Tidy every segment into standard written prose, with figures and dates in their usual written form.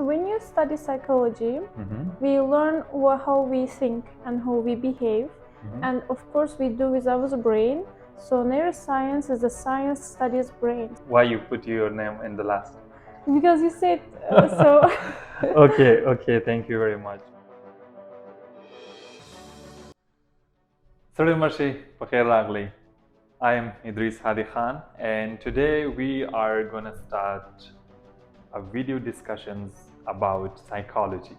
So when you study psychology, Mhm. we learn how we think and how we behave, and of course we do with our brain. So neuroscience is the science studies brain. Why you put your name in the last? Because you said so. Okay, thank you very much. Salam Marshi, Pakhair Ragli. I am Idris Hadi Khan, and today we are gonna start a video discussions about psychology.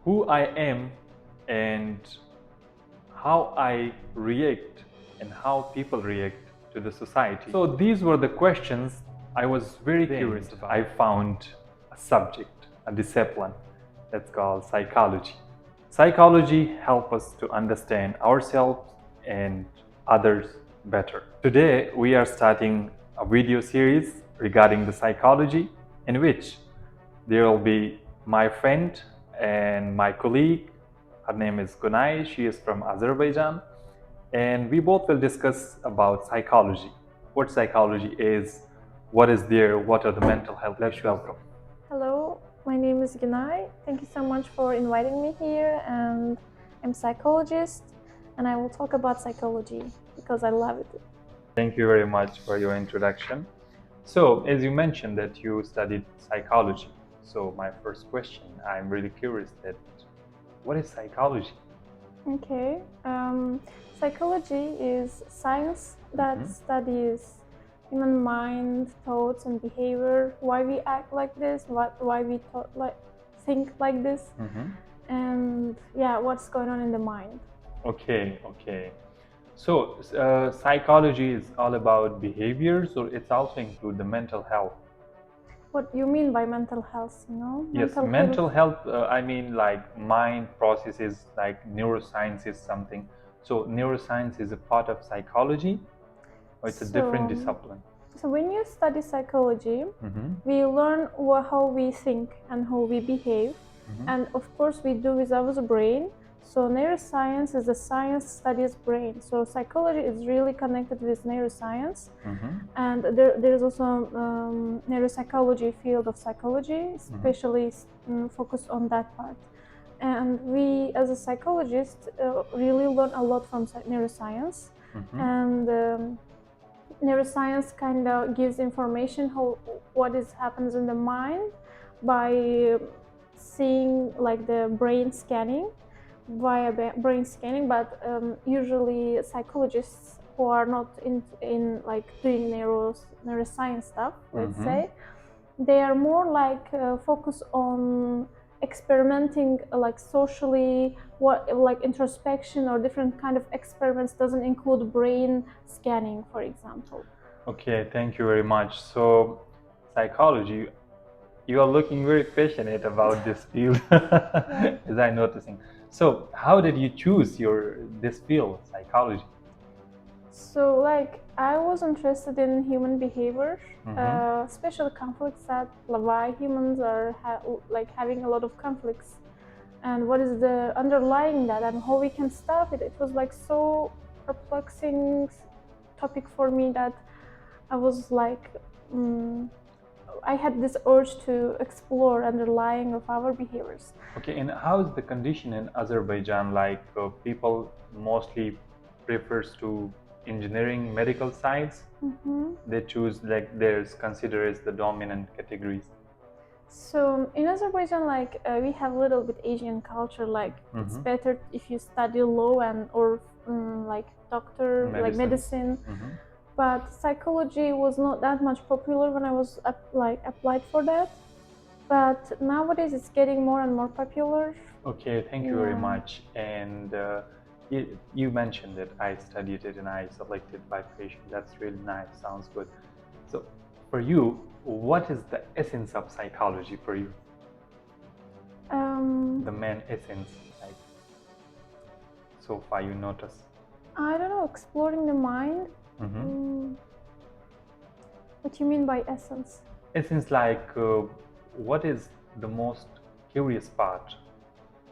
Who I am and how I react and how people react to the society. So these were the questions I was very curious about. I found a subject, a discipline that's called psychology. Psychology helps us to understand ourselves and others better. Today we are starting a video series regarding the psychology in which there will be my friend and my colleague. Her name is Gunay. She is from Azerbaijan. And we both will discuss about psychology. What psychology is, what is there, what are the mental health issues. Welcome. Hello, my name is Gunay. Thank you so much for inviting me here, and I'm psychologist, and I will talk about psychology because I love it. Thank you very much for your introduction. So, as you mentioned that you studied psychology, so my first question, I'm really curious that what is psychology? Okay, psychology is science that studies human mind, thoughts, and behavior. Why we act like this? Why we think like this? And yeah, what's going on in the mind? Okay. So, psychology is all about behaviors, or it's also include the mental health? What you mean by mental health? Yes, mental health. I mean, like mind processes, like neuroscience is something. So, neuroscience is a part of psychology, or it's a different discipline? So when you study psychology, we learn how we think and how we behave, and of course we do with our brain. So neuroscience is the science studies brain. So psychology is really connected with neuroscience, and there is also neuropsychology field of psychology, especially focused on that part. And we, as a psychologist, really learn a lot from neuroscience, and neuroscience kind of gives information what happens in the mind by seeing like the brain scanning via brain scanning, but usually psychologists who are not in like doing neuroscience stuff, let's say, they are more like focused on experimenting like socially, like introspection or different kind of experiments doesn't include brain scanning, for example. Okay, thank you very much. So, psychology, you are looking very passionate about this field, as I'm noticing. So, how did you choose this field, psychology? So, like, I was interested in human behavior, especially conflicts that why humans are having a lot of conflicts, and what is the underlying that, and how we can stop it. It was like so perplexing topic for me that I was like, I had this urge to explore underlying of our behaviors. Okay, and how is the condition in Azerbaijan? Like people mostly prefers to engineering, medical science. They choose like theirs considered as the dominant categories. So in Azerbaijan, like we have a little bit Asian culture. Like it's better if you study law or like doctor, like medicine. But psychology was not that much popular when I was applied for that. But nowadays it's getting more and more popular. Okay, thank you very much. And you mentioned that I studied it and I selected by patient. That's really nice. Sounds good. So for you, what is the essence of psychology for you? The main essence, like so far you notice. I don't know, exploring the mind. What do you mean by essence? Essence, like what is the most curious part?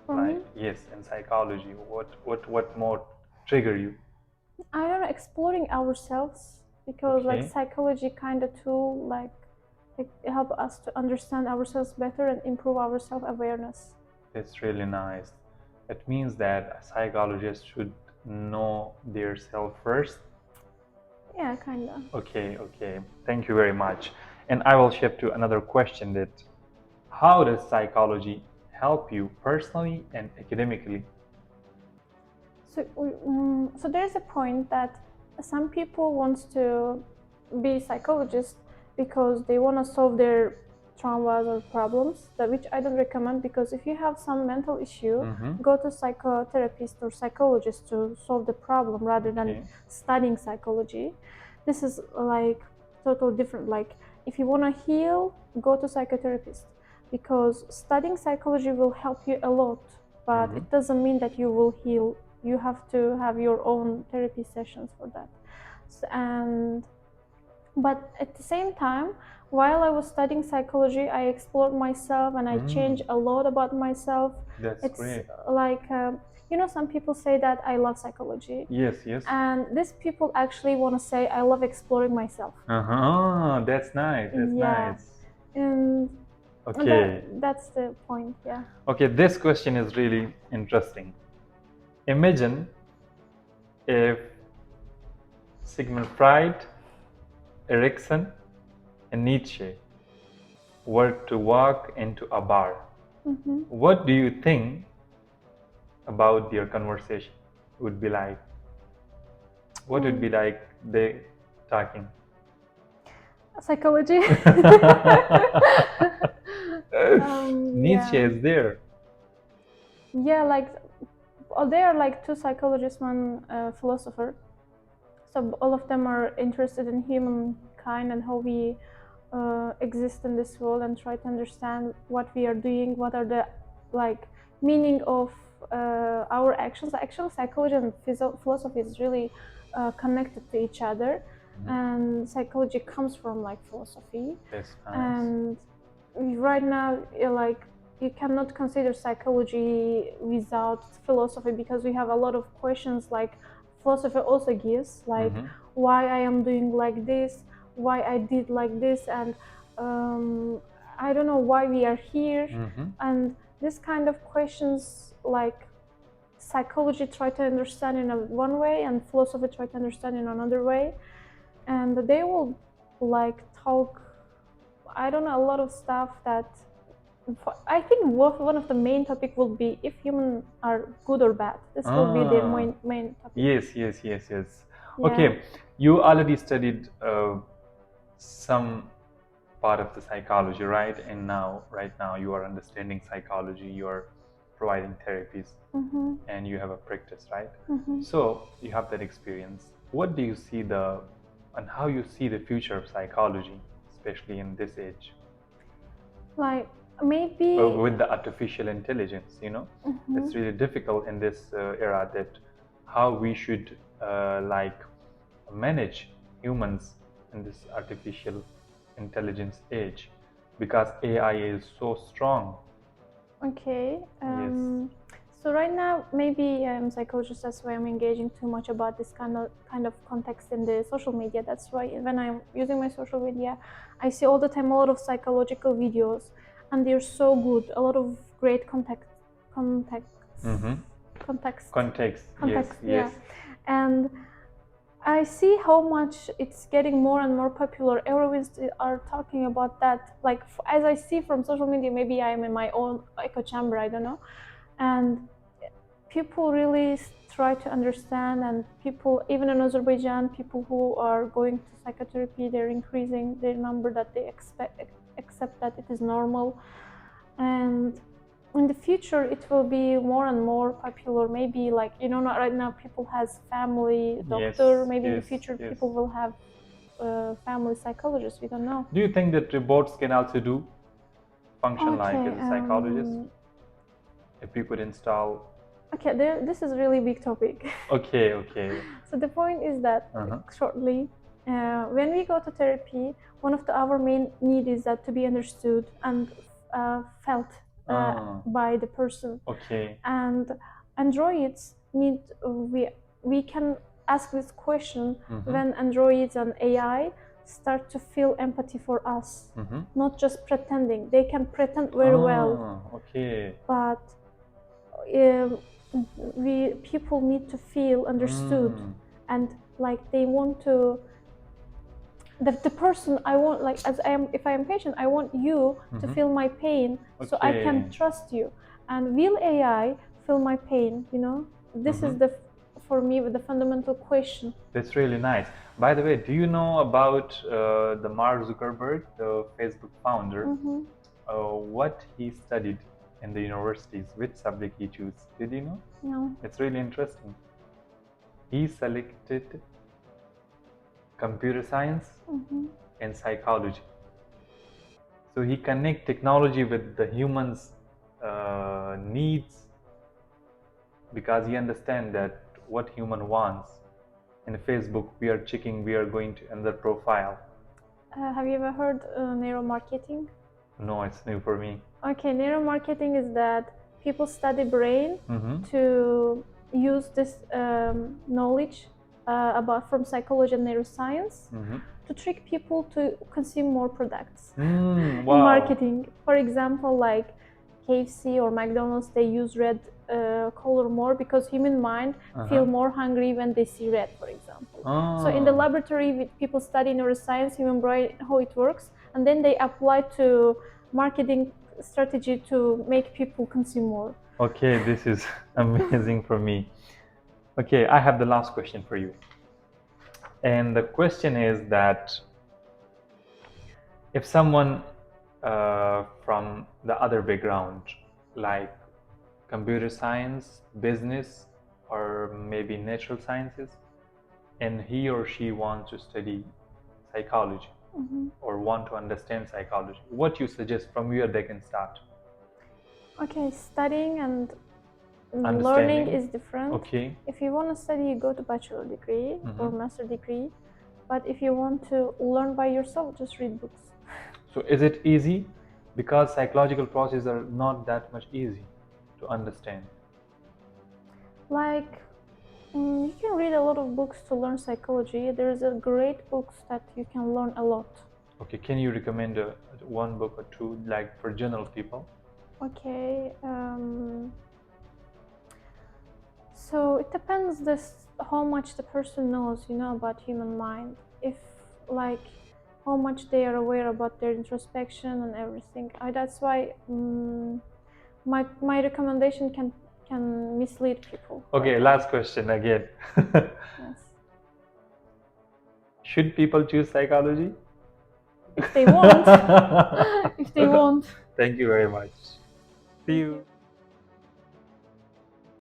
Like yes, in psychology, what more trigger you? I don't know, exploring ourselves, because like psychology kind of too like help us to understand ourselves better and improve our self-awareness. That's really nice. It means that a psychologist should know their self first. Yeah, kind of. Okay, thank you very much. And I will shift to another question, that how does psychology help you personally and academically? So there's a point that some people want to be psychologists because they want to solve their traumas or problems, which I don't recommend, because if you have some mental issue, go to psychotherapist or psychologist to solve the problem rather than studying psychology. This is like totally different. Like if you want to heal, go to psychotherapist, because studying psychology will help you a lot, but it doesn't mean that you will heal. You have to have your own therapy sessions for that. But at the same time, while I was studying psychology, I explored myself and I changed a lot about myself. That's great. Like some people say that I love psychology. Yes. And these people actually want to say I love exploring myself. That's nice. And Okay. That's the point. Yeah. Okay, this question is really interesting. Imagine if Sigmund Freud, Erikson, and Nietzsche were to walk into a bar. What do you think about their conversation would be like? What would be like they talking? Psychology. Nietzsche is there. Yeah, like they are like two psychologists, one philosopher. So all of them are interested in humankind and how we exist in this world, and try to understand what we are doing, what are the meaning of our actions. Actually, psychology and philosophy is really connected to each other, and psychology comes from philosophy. That's nice. And right now, you cannot consider psychology without philosophy, because we have a lot of questions philosophy also gives, why I am doing like this, why I did like this, and I don't know why we are here. And this kind of questions, psychology try to understand in one way and philosophy try to understand in another way, and they will talk, I don't know, a lot of stuff that I think one of the main topic will be if humans are good or bad. This will be their main topic. Yes. Yeah. Okay, you already studied some part of the psychology, right? And right now you are understanding psychology, you are providing therapies, and you have a practice, right? So you have that experience. What do you see and how you see the future of psychology, especially in this age? Maybe with the artificial intelligence, it's really difficult in this era, that how we should manage humans in this artificial intelligence age, because AI is so strong. Okay. Yes. So right now, maybe I'm psychologist. That's why I'm engaging too much about this kind of context in the social media. That's why when I'm using my social media, I see all the time a lot of psychological videos, and they're so good. A lot of great context. Yes. And I see how much it's getting more and more popular. Everyone are talking about that. As I see from social media, maybe I'm in my own echo chamber, I don't know. And people really try to understand, and people, even in Azerbaijan, people who are going to psychotherapy, they're increasing their number, that they accept that it is normal. And in the future it will be more and more popular. Maybe right now people has family doctor. Maybe in the future people will have family psychologists. We don't know. Do you think that robots can also function like as a psychologist? If we could install. Okay, this is a really big topic. Okay. So the point is that shortly, when we go to therapy, one of our main need is that to be understood and felt by the person. Okay. And androids need, we can ask this question when androids and AI start to feel empathy for us, Mm-hmm. not just pretending. They can pretend very well, Okay. but people need to feel understood, and like they want to. The person I want, like as I am, if I am patient, I want you to feel my pain, so I can trust you. And will AI feel my pain? You know, this is the for me the fundamental question. That's really nice. By the way, do you know about the Mark Zuckerberg, the Facebook founder? What he studied in the universities, which subject he chose? Did you know? No. It's really interesting. He selected computer science and psychology. So he connect technology with the humans' needs, because he understand that what human wants. In Facebook, we are checking, we are going to another profile. Have you ever heard neuromarketing? No, it's new for me. Okay, neuromarketing is that people study brain to use this knowledge about from psychology and neuroscience to trick people to consume more products in marketing. For example, like KFC or McDonald's, they use red color more because human mind feel more hungry when they see red, for example. So in the laboratory, people study neuroscience, human brain, how it works, and then they apply to marketing strategy to make people consume more. Okay, this is amazing for me. Okay, I have the last question for you. And the question is that if someone from the other background, like computer science, business, or maybe natural sciences, and he or she wants to study psychology or want to understand psychology, what you suggest from where they can start? Okay, studying and learning is different. Okay. If you want to study, you go to bachelor degree or master degree. But if you want to learn by yourself, just read books. So is it easy? Because psychological processes are not that much easy to understand. Like, you can read a lot of books to learn psychology. There's a great books that you can learn a lot. Okay, can you recommend one book or two, like for general people? Okay. So it depends how much the person knows, about human mind. If like how much they are aware about their introspection and everything. That's why my recommendation can mislead people. Okay, last question again. Yes. Should people choose psychology? If they want. If they want. Thank you very much. See you.